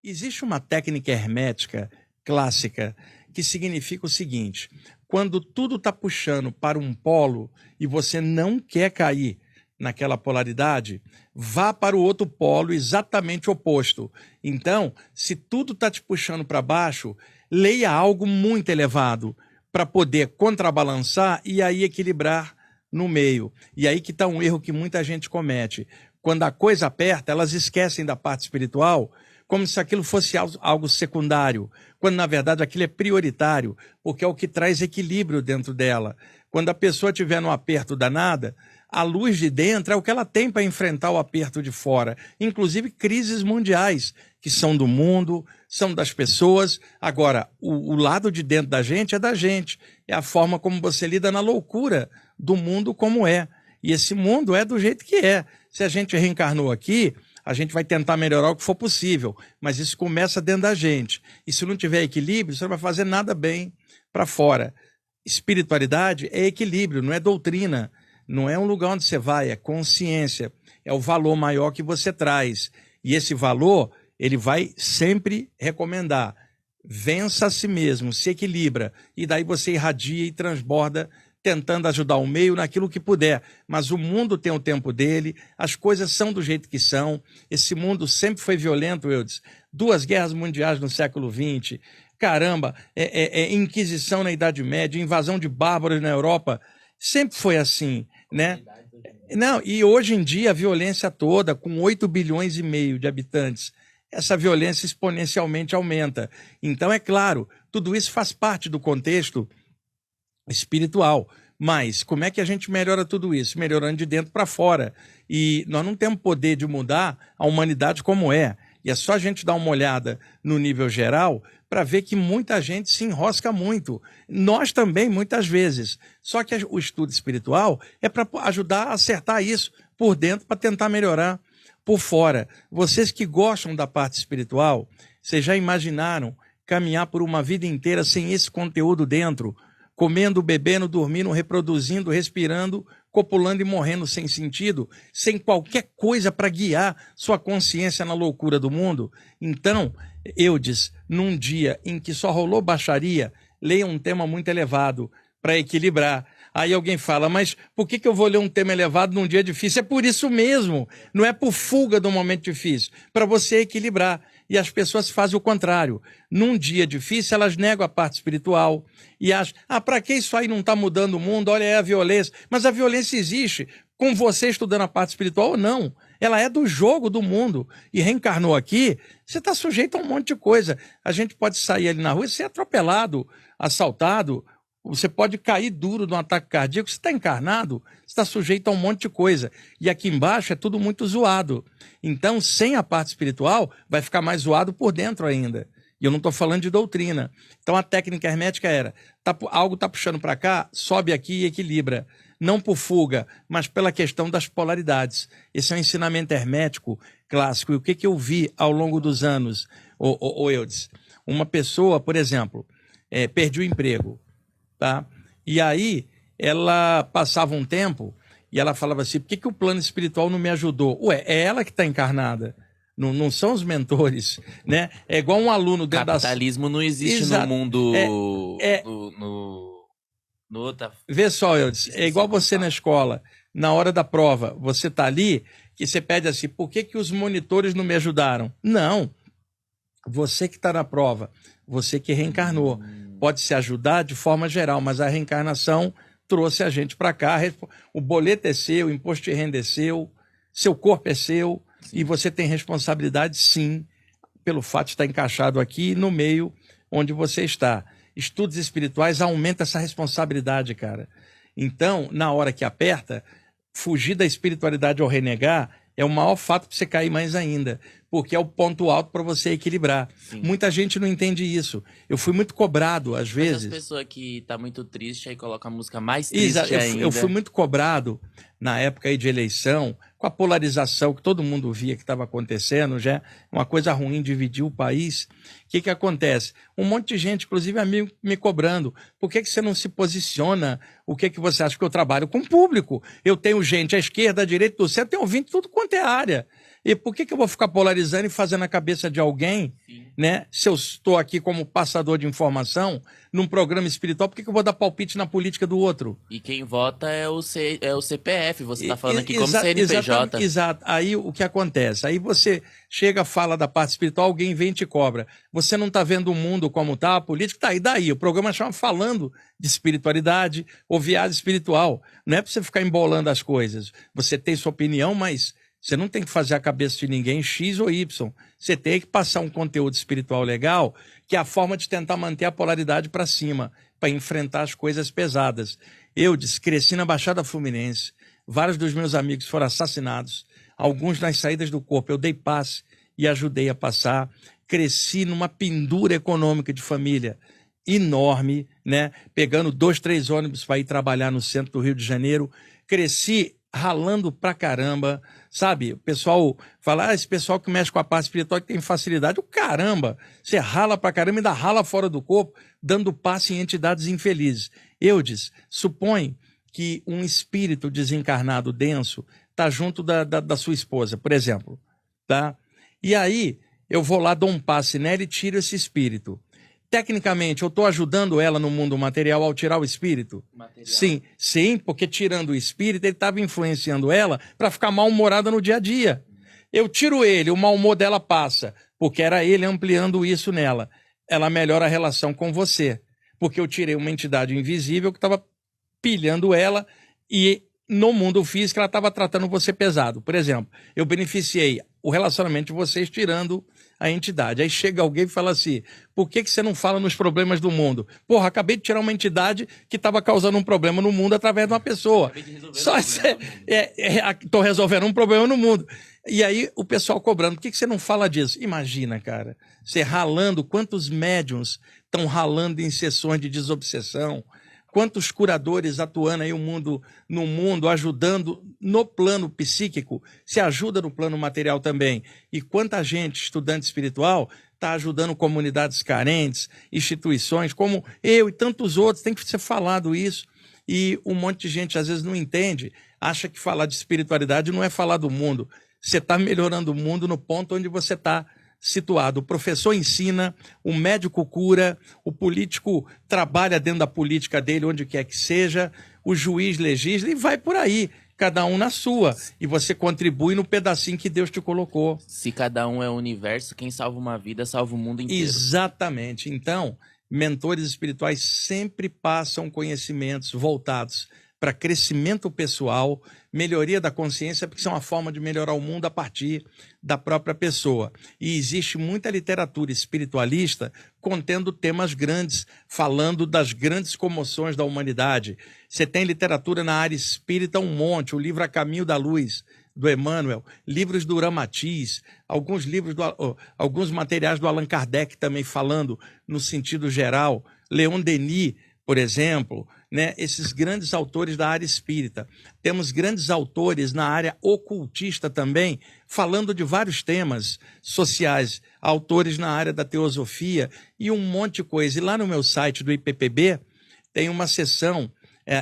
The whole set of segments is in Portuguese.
Existe uma técnica hermética clássica que significa o seguinte: quando tudo está puxando para um polo e você não quer cair naquela polaridade, vá para o outro polo exatamente oposto. Então, se tudo está te puxando para baixo, leia algo muito elevado para poder contrabalançar e aí equilibrar no meio. E aí que está um erro que muita gente comete. Quando a coisa aperta, elas esquecem da parte espiritual, como se aquilo fosse algo secundário, quando na verdade aquilo é prioritário, porque é o que traz equilíbrio dentro dela. Quando a pessoa estiver no aperto danada, a luz de dentro é o que ela tem para enfrentar o aperto de fora, inclusive crises mundiais, que são do mundo, são das pessoas. Agora, o lado de dentro da gente é da gente, é a forma como você lida na loucura do mundo como é. E esse mundo é do jeito que é. Se a gente reencarnou aqui, a gente vai tentar melhorar o que for possível, mas isso começa dentro da gente. E se não tiver equilíbrio, você não vai fazer nada bem para fora. Espiritualidade é equilíbrio, não é doutrina. Não é um lugar onde você vai, é consciência. É o valor maior que você traz. E esse valor, ele vai sempre recomendar. Vença a si mesmo, se equilibra. E daí você irradia e transborda, tentando ajudar o meio naquilo que puder. Mas o mundo tem o tempo dele, as coisas são do jeito que são. Esse mundo sempre foi violento, Eudes. 2 guerras mundiais no século XX. Caramba, Inquisição na Idade Média, invasão de bárbaros na Europa. Sempre foi assim, né? Não, e hoje em dia a violência toda, com 8 bilhões e meio de habitantes, essa violência exponencialmente aumenta. Então, é claro, tudo isso faz parte do contexto espiritual. Mas como é que a gente melhora tudo isso? Melhorando de dentro para fora. E nós não temos poder de mudar a humanidade como é. E é só a gente dar uma olhada no nível geral para ver que muita gente se enrosca muito. Nós também, muitas vezes. Só que o estudo espiritual é para ajudar a acertar isso por dentro, para tentar melhorar por fora. Vocês que gostam da parte espiritual, vocês já imaginaram caminhar por uma vida inteira sem esse conteúdo dentro? Comendo, bebendo, dormindo, reproduzindo, respirando, copulando e morrendo sem sentido, sem qualquer coisa para guiar sua consciência na loucura do mundo? Então, Eudes, num dia em que só rolou baixaria, leia um tema muito elevado para equilibrar. Aí alguém fala, mas por que eu vou ler um tema elevado num dia difícil? É por isso mesmo, não é por fuga do momento difícil, para você equilibrar. E as pessoas fazem o contrário. Num dia difícil, elas negam a parte espiritual e acham, para que isso aí não está mudando o mundo? Olha, é a violência. Mas a violência existe, com você estudando a parte espiritual ou não. Ela é do jogo do mundo. E reencarnou aqui, você está sujeito a um monte de coisa. A gente pode sair ali na rua e ser atropelado, assaltado. Você pode cair duro de um ataque cardíaco. Você está encarnado, você está sujeito a um monte de coisa. E aqui embaixo é tudo muito zoado. Então, sem a parte espiritual, vai ficar mais zoado por dentro ainda. E eu não estou falando de doutrina. Então, a técnica hermética era, algo está puxando para cá, sobe aqui e equilibra. Não por fuga, mas pela questão das polaridades. Esse é um ensinamento hermético clássico. E o que eu vi ao longo dos anos, Eudes? Uma pessoa, por exemplo, perdeu o emprego. Tá? E aí ela passava um tempo e ela falava assim, por que o plano espiritual não me ajudou? Ué, é ela que está encarnada, não são os mentores, né? É igual um aluno dentro da... Capitalismo não existe no mundo... Vê só, Eudes, é igual você na escola, na hora da prova, você está ali, que você pede assim, por que os monitores não me ajudaram? Não, você que está na prova, você que reencarnou. Pode se ajudar de forma geral, mas a reencarnação trouxe a gente para cá. O boleto é seu, o imposto de renda é seu, seu corpo é seu, e você tem responsabilidade, sim, pelo fato de estar encaixado aqui no meio onde você está. Estudos espirituais aumentam essa responsabilidade, cara. Então, na hora que aperta, fugir da espiritualidade ou renegar é o maior fato para você cair mais ainda, porque é o ponto alto para você equilibrar. Sim. Muita gente não entende isso. Eu fui muito cobrado, às vezes. Mas as pessoas que tá muito triste, aí coloca a música mais triste ainda. Eu fui muito cobrado na época aí de eleição, com a polarização que todo mundo via que estava acontecendo, já uma coisa ruim, dividir o país. O que acontece? Um monte de gente, inclusive amigo, me cobrando. Por que você não se posiciona? O que você acha? Que eu trabalho com o público? Eu tenho gente à esquerda, à direita, do centro, tenho ouvinte tudo quanto é área. E por que eu vou ficar polarizando e fazendo a cabeça de alguém né? Se eu estou aqui como passador de informação num programa espiritual, por que eu vou dar palpite na política do outro? E quem vota é o CPF, você está falando aqui como CNPJ. Exato. Aí o que acontece? Aí você chega, fala da parte espiritual, alguém vem e te cobra. Você não está vendo o mundo como está, a política está aí. Daí, o programa chama Falando de Espiritualidade ou Viagem Espiritual. Não é para você ficar embolando as coisas. Você tem sua opinião, mas você não tem que fazer a cabeça de ninguém X ou Y. Você tem que passar um conteúdo espiritual legal, que é a forma de tentar manter a polaridade para cima, para enfrentar as coisas pesadas. Eu cresci na Baixada Fluminense, vários dos meus amigos foram assassinados, alguns nas saídas do corpo. Eu dei passe e ajudei a passar. Cresci numa pendura econômica de família enorme, né? Pegando 2, 3 ônibus para ir trabalhar no centro do Rio de Janeiro. Cresci ralando pra caramba, sabe? O pessoal fala, esse pessoal que mexe com a parte espiritual que tem facilidade. O caramba, você rala pra caramba e ainda rala fora do corpo, dando passe em entidades infelizes. Eudes, supõe que um espírito desencarnado denso tá junto da sua esposa, por exemplo, tá? E aí, eu vou lá, dou um passe nela e tiro esse espírito. Tecnicamente, eu estou ajudando ela no mundo material ao tirar o espírito? Sim, porque tirando o espírito, ele estava influenciando ela para ficar mal-humorada no dia a dia. Eu tiro ele, o mau humor dela passa, porque era ele ampliando isso nela. Ela melhora a relação com você, porque eu tirei uma entidade invisível que estava pilhando ela e no mundo físico ela estava tratando você pesado. Por exemplo, eu beneficiei o relacionamento de vocês tirando a entidade. Aí chega alguém e fala assim, por que você não fala nos problemas do mundo? Porra, acabei de tirar uma entidade que estava causando um problema no mundo através de uma pessoa. Só estou resolvendo um problema no mundo. E aí o pessoal cobrando, por que você não fala disso? Imagina, cara, você ralando, quantos médiums estão ralando em sessões de desobsessão, quantos curadores atuando aí no mundo, ajudando no plano psíquico, se ajuda no plano material também. E quanta gente, estudante espiritual, está ajudando comunidades carentes, instituições, como eu e tantos outros. Tem que ser falado isso. E um monte de gente às vezes não entende, acha que falar de espiritualidade não é falar do mundo. Você está melhorando o mundo no ponto onde você está situado. O professor ensina, o médico cura, o político trabalha dentro da política dele, onde quer que seja, o juiz legisla e vai por aí, cada um na sua. E você contribui no pedacinho que Deus te colocou. Se cada um é o universo, quem salva uma vida, salva o mundo inteiro. Exatamente. Então, mentores espirituais sempre passam conhecimentos voltados para crescimento pessoal, melhoria da consciência, porque isso é uma forma de melhorar o mundo a partir da própria pessoa. E existe muita literatura espiritualista contendo temas grandes, falando das grandes comoções da humanidade. Você tem literatura na área espírita um monte, o livro A Caminho da Luz, do Emmanuel, livros do Ramatiz, alguns materiais do Allan Kardec também falando no sentido geral, Leon Denis, por exemplo, né, esses grandes autores da área espírita. Temos grandes autores na área ocultista também, falando de vários temas sociais, autores na área da teosofia e um monte de coisa. E lá no meu site do IPPB tem uma seção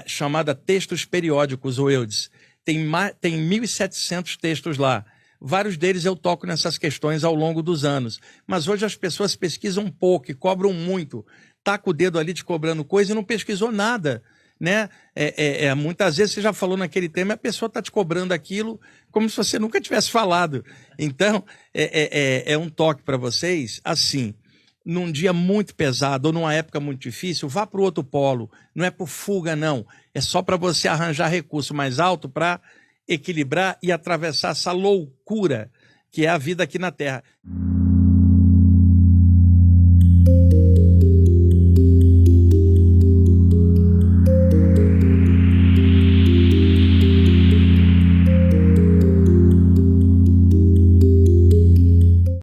chamada Textos Periódicos, ou Eudes. Tem 1.700 textos lá. Vários deles eu toco nessas questões ao longo dos anos. Mas hoje as pessoas pesquisam um pouco e cobram muito. Taca o dedo ali te cobrando coisa e não pesquisou nada, né? Muitas vezes você já falou naquele tema e a pessoa está te cobrando aquilo como se você nunca tivesse falado. Então, é um toque para vocês, assim, num dia muito pesado ou numa época muito difícil, vá para o outro polo. Não é por fuga, não. É só para você arranjar recurso mais alto para equilibrar e atravessar essa loucura que é a vida aqui na Terra.